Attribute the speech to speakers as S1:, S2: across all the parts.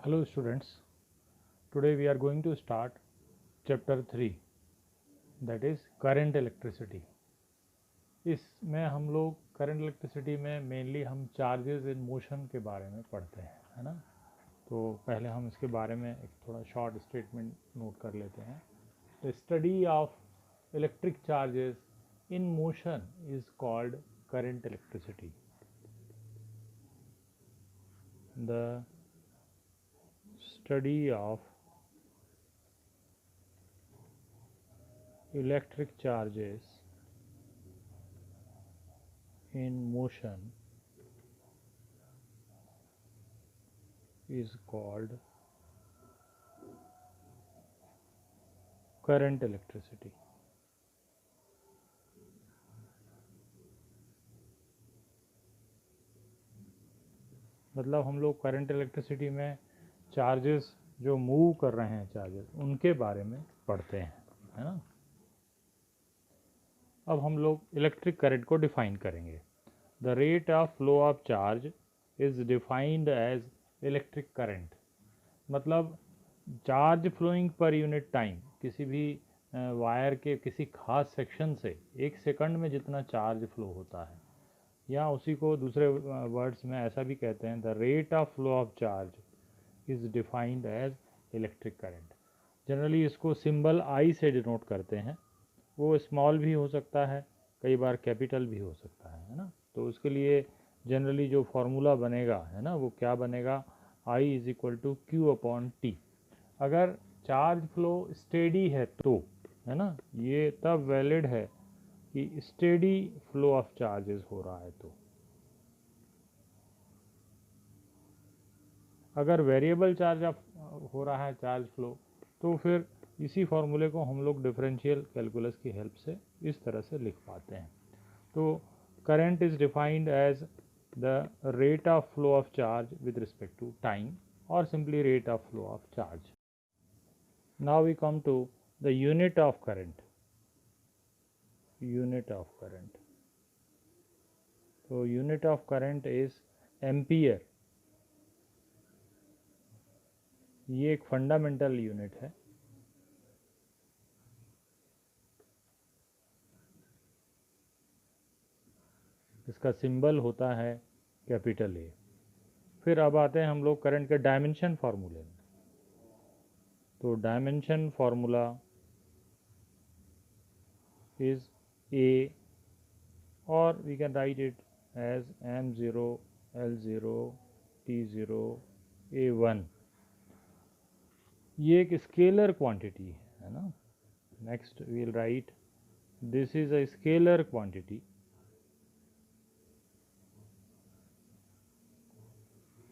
S1: Hello students, today we are going to start chapter 3, that is current electricity. इसमें हम लोग current electricity में mainly हम charges in motion के बारे में पढ़ते हैं, है ना। तो पहले हम इसके बारे में एक थोड़ा शॉर्ट स्टेटमेंट नोट कर लेते हैं. The study of electric charges in motion is called current electricity. The study of electric charges in motion is called current electricity. मतलब हम लोग करंट इलेक्ट्रिसिटी में चार्जेस जो मूव कर रहे हैं चार्जेस उनके बारे में पढ़ते हैं, है ना. अब हम लोग इलेक्ट्रिक करंट को डिफाइन करेंगे. The rate of flow of charge is defined as electric current. मतलब charge flowing per unit time, किसी भी वायर के किसी खास सेक्शन से एक सेकंड में जितना चार्ज फ्लो होता है, या उसी को दूसरे वर्ड्स में ऐसा भी कहते हैं, the rate of flow of charge is defined as electric current. Generally इसको सिंबल आई से डिनोट करते हैं. वो स्मॉल भी हो सकता है, कई बार कैपिटल भी हो सकता है ना. तो उसके लिए जनरली जो फार्मूला बनेगा, है ना, वो क्या बनेगा, I is equal to Q upon T. अगर चार्ज फ्लो स्टेडी है तो, है ना, ये तब वैलिड है कि स्टेडी फ्लो ऑफ चार्जेस हो रहा है. तो अगर वेरिएबल चार्ज हो रहा है चार्ज फ्लो, तो फिर इसी फॉर्मूले को हम लोग डिफरेंशियल कैलकुलस की हेल्प से इस तरह से लिख पाते हैं. तो current is defined as the rate of flow of charge with respect to time, और simply rate of flow of charge. Now we come to the unit of current. Unit of current, तो unit of current is ampere. ये एक fundamental unit है. इसका symbol होता है capital A. फिर अब आते हैं हम लोग करंट के डायमेंशन फार्मूले में. तो डायमेंशन फार्मूला इज ए, और we can write it as m0 l0 t0 a1. ये एक स्केलर क्वांटिटी है ना. Next we will write this is a scalar quantity.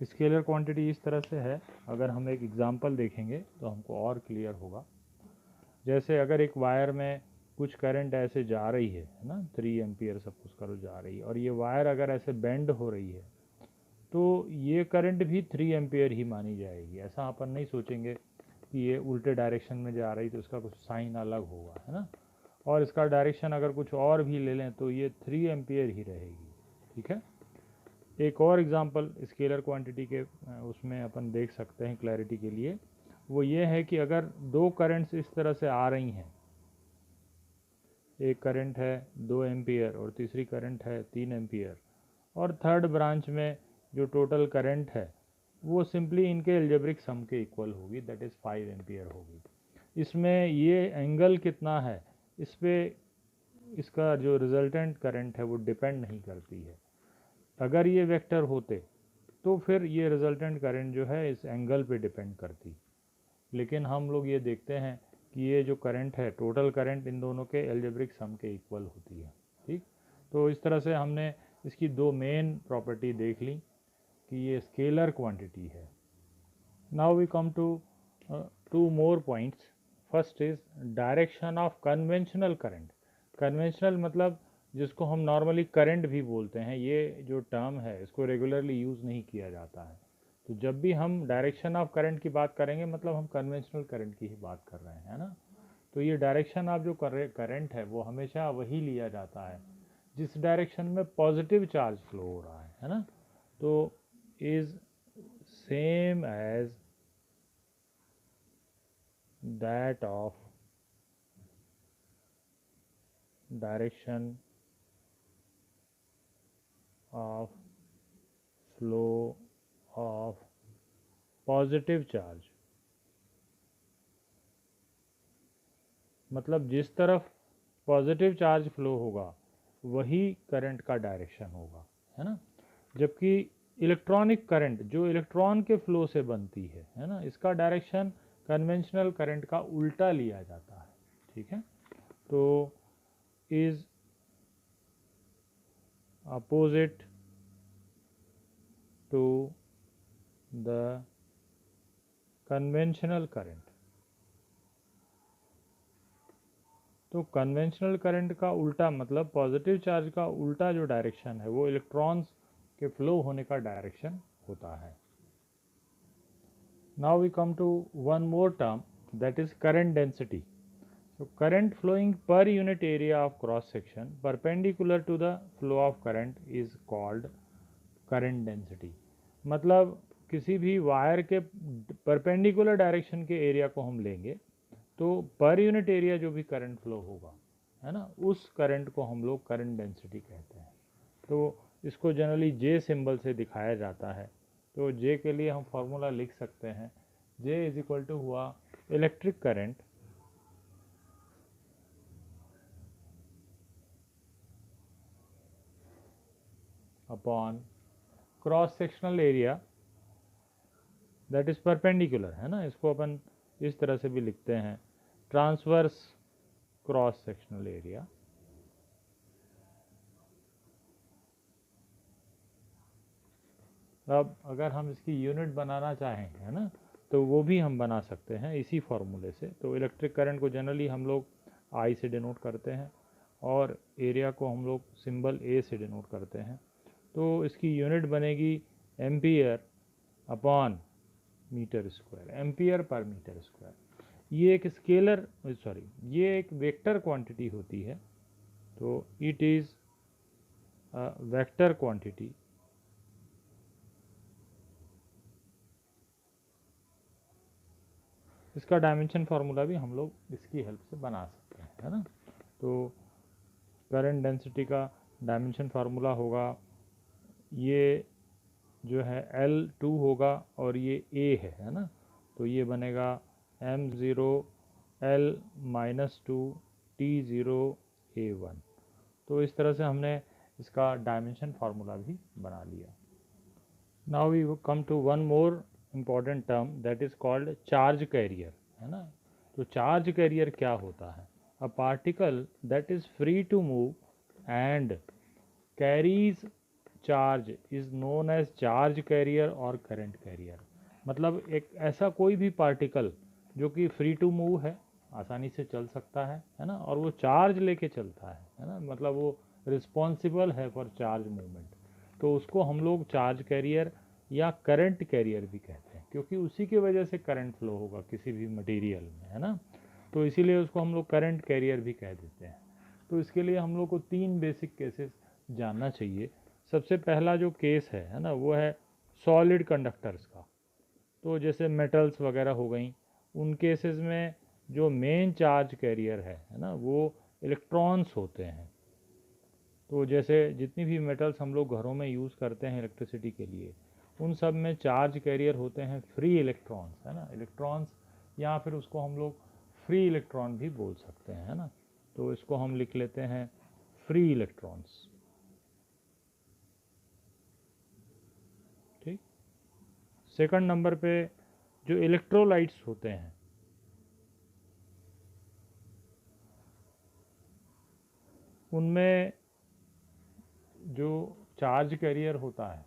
S1: Scalar quantity इस तरह से है, अगर हम एक एग्जांपल देखेंगे तो हमको और क्लियर होगा. जैसे अगर एक वायर में कुछ करंट ऐसे जा रही है ना, 3 एम्पियर सपोज करो जा रही है, और ये वायर अगर ऐसे बेंड हो रही है, तो ये करंट भी 3 एम्पियर ही मानी जाएगी. ऐसा अपन नहीं सोचेंगे कि ये उल्टे डायरेक्शन में जा रही तो इसका कुछ साइन अलग होगा, है ना. और इसका डायरेक्शन अगर कुछ और भी ले लें तो ये 3 एम्पियर ही रहेगी. ठीक है. एक और एग्जांपल स्केलर क्वांटिटी के उसमें अपन देख सकते हैं क्लैरिटी के लिए. वो ये है कि अगर दो करंट्स इस तरह से आ रही हैं, एक करंट है 2 एम्पियर और तीसरी करंट है 3 एम्पियर, और थर्ड ब्रांच में जो टोटल करंट है वो सिंपली इनके एल्जेब्रिक सम के इक्वल होगी, दैट इज़ 5 एम्पियर होगी. इसमें ये एंगल कितना है इस पर इसका जो रिजल्टेंट करंट है वो डिपेंड नहीं करती है. अगर ये वेक्टर होते तो फिर ये रिजल्टेंट करंट जो है इस एंगल पे डिपेंड करती. लेकिन हम लोग ये देखते हैं कि ये जो करंट है, टोटल करंट इन दोनों के एल्जेब्रिक सम के इक्वल होती है. ठीक. तो इस तरह से हमने इसकी दो मेन प्रॉपर्टी देख ली कि ये स्केलर क्वांटिटी है. Now we come to two more points. First is direction of conventional current. Conventional मतलब जिसको हम नॉर्मली करंट भी बोलते हैं, ये जो टर्म है इसको रेगुलरली यूज़ नहीं किया जाता है. तो जब भी हम डायरेक्शन ऑफ करंट की बात करेंगे मतलब हम कन्वेंशनल करंट की ही बात कर रहे हैं, है ना. तो ये डायरेक्शन ऑफ जो करंट है वो हमेशा वही लिया जाता है जिस डायरेक्शन में पॉजिटिव चार्ज फ्लो हो रहा है ना. तो is same as that of direction of flow of positive charge, मतलब जिस तरफ पॉजिटिव चार्ज फ्लो होगा वही करंट का डायरेक्शन होगा, है ना। जबकि इलेक्ट्रॉनिक करंट जो इलेक्ट्रॉन के फ्लो से बनती है ना, इसका डायरेक्शन कन्वेंशनल करंट का उल्टा लिया जाता है, ठीक है। तो is opposite to the conventional current. तो कन्वेंशनल करंट का उल्टा मतलब पॉजिटिव चार्ज का उल्टा जो डायरेक्शन है वो इलेक्ट्रॉन्स के फ्लो होने का डायरेक्शन होता है। Now we come to one more term, that is current density. So current flowing per unit area of cross section perpendicular to the flow of current is called current density। मतलब किसी भी wire के perpendicular direction के area को हम लेंगे तो per unit area जो भी करंट फ्लो होगा, है ना, उस करंट को हम लोग करंट डेंसिटी कहते हैं। तो इसको जनरली जे सिंबल से दिखाया जाता है। तो जे के लिए हम फॉर्मूला लिख सकते हैं, जे इज इक्वल टू हुआ electric current upon cross sectional area that is perpendicular, है ना। इसको अपन इस तरह से भी लिखते हैं, ट्रांसवर्स क्रॉस सेक्शनल एरिया। अब अगर हम इसकी यूनिट बनाना चाहें, है ना, तो वो भी हम बना सकते हैं इसी फॉर्मूले से। तो इलेक्ट्रिक करंट को जनरली हम लोग आई से डिनोट करते हैं और एरिया को हम लोग सिंबल ए से डिनोट करते हैं। तो इसकी यूनिट बनेगी ampere upon metre square, ampere per metre square. ये एक स्केलर ये एक वेक्टर क्वांटिटी होती है। तो इट इज़ वेक्टर क्वांटिटी इसका डायमेंशन फार्मूला भी हम लोग इसकी हेल्प से बना सकते हैं, है ना। तो करंट डेंसिटी का डायमेंशन फार्मूला होगा, ये जो है L2 होगा और ये A है ना। तो ये बनेगा M0 L-2 T0 A1। तो इस तरह से हमने इसका डायमेंशन फार्मूला भी बना लिया। Now we come to one more important term that is called charge carrier, है ना। तो चार्ज कैरियर क्या होता है? A particle that is free to move and carries charge is known as charge carrier और करंट कैरियर। मतलब एक ऐसा कोई भी पार्टिकल जो कि फ्री टू मूव है, आसानी से चल सकता है ना, और वो चार्ज लेके चलता है ना, मतलब वो रिस्पॉन्सिबल है फॉर चार्ज मूवमेंट, तो उसको हम लोग चार्ज कैरियर या करंट कैरियर भी कहते हैं, क्योंकि उसी की वजह से करंट फ्लो होगा किसी भी मटेरियल में, है ना। तो इसीलिए उसको हम लोग करंट कैरियर भी कह देते हैं। तो इसके लिए हम लोग को 3 बेसिक केसेस जानना चाहिए। सबसे पहला जो केस है ना, वो है सॉलिड कंडक्टर्स का। तो जैसे मेटल्स वगैरह हो गई, उन केसेस में जो मेन चार्ज कैरियर है ना, वो इलेक्ट्रॉन्स होते हैं। तो जैसे जितनी भी मेटल्स हम लोग घरों में यूज़ करते हैं इलेक्ट्रिसिटी के लिए, उन सब में चार्ज कैरियर होते हैं फ्री इलेक्ट्रॉन्स, है ना, इलेक्ट्रॉन्स, या फिर उसको हम लोग फ्री इलेक्ट्रॉन भी बोल सकते हैं, है ना। तो इसको हम लिख लेते हैं फ्री इलेक्ट्रॉन्स, ठीक। सेकंड नंबर पे जो इलेक्ट्रोलाइट्स होते हैं, उनमें जो चार्ज कैरियर होता है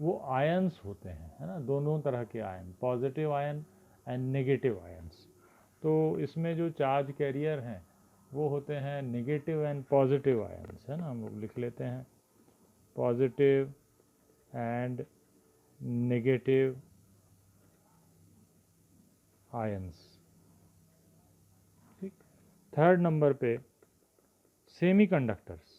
S1: वो आयंस होते हैं, है ना, दोनों तरह के ion, positive ion and negative ions. तो इसमें जो चार्ज कैरियर हैं वो होते हैं नेगेटिव एंड पॉजिटिव आयंस, है ना। हम लोग लिख लेते हैं पॉजिटिव एंड नेगेटिव आयंस, ठीक। थर्ड नंबर पे सेमीकंडक्टर्स।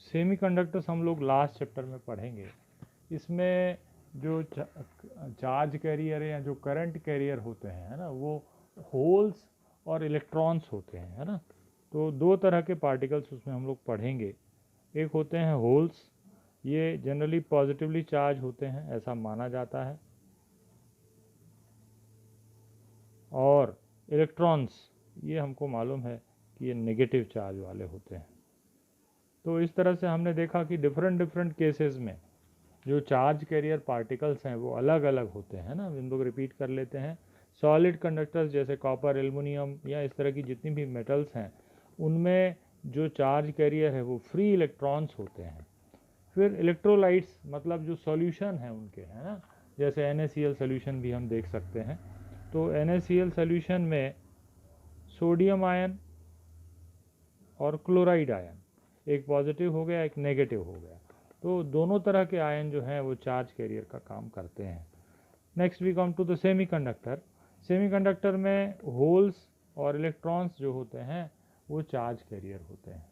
S1: सेमीकंडक्टर्स हम लोग लास्ट चैप्टर में पढ़ेंगे। इसमें जो चार्ज कैरियर या जो करंट कैरियर होते हैं, है ना, वो होल्स और इलेक्ट्रॉन्स होते हैं, है ना। तो दो तरह के पार्टिकल्स उसमें हम लोग पढ़ेंगे। एक होते हैं होल्स, ये जनरली पॉजिटिवली चार्ज होते हैं ऐसा माना जाता है, और इलेक्ट्रॉन्स ये हमको मालूम है कि ये नेगेटिव चार्ज वाले होते हैं। तो इस तरह से हमने देखा कि डिफरेंट केसेस में जो चार्ज कैरियर पार्टिकल्स हैं वो अलग अलग होते हैं ना। हम लोग रिपीट कर लेते हैं। सॉलिड कंडक्टर्स जैसे कॉपर, एल्युमिनियम या इस तरह की जितनी भी मेटल्स हैं उनमें जो चार्ज कैरियर है वो फ्री इलेक्ट्रॉन्स होते हैं। फिर इलेक्ट्रोलाइट्स मतलब जो सॉल्यूशन है उनके, है ना, जैसे NaCl सॉल्यूशन भी हम देख सकते हैं। तो NaCl सॉल्यूशन में सोडियम आयन और क्लोराइड आयन, एक पॉजिटिव हो गया एक नेगेटिव हो गया, तो दोनों तरह के आयन जो हैं वो चार्ज कैरियर का काम करते हैं। Next we come to the semiconductor. Semiconductor में होल्स और इलेक्ट्रॉन्स जो होते हैं वो चार्ज कैरियर होते हैं।